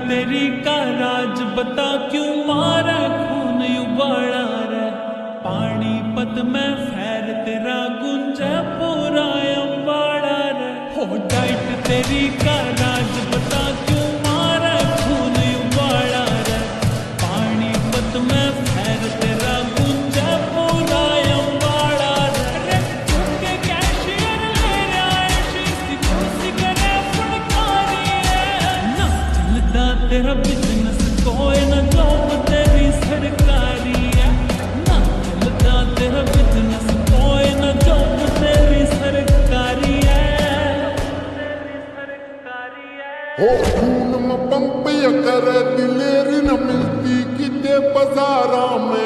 तेरी का राज बता क्यों मारा खून उबाला रे। पानीपत में फैर तेरा गुंजा पूरा अम्बाड़ा रे। हो डाइट तेरी का राज बता क्यों मारा खून उबाला रे। पानीपत में फैर तेरा गुंजा पूरा अम्बाड़ा रे। चुके कैशियर ले रहा सी खुशी करे फुड़कारी है। ना चलता तेरा बिजनेस कोई ना जॉब तेरी सरकारी है। ना चलता तेरा बिजनेस कोई ना जॉब तेरी सरकारी है। हो खून में पंप करे दिलेरी न मिलती किते बाजारा में।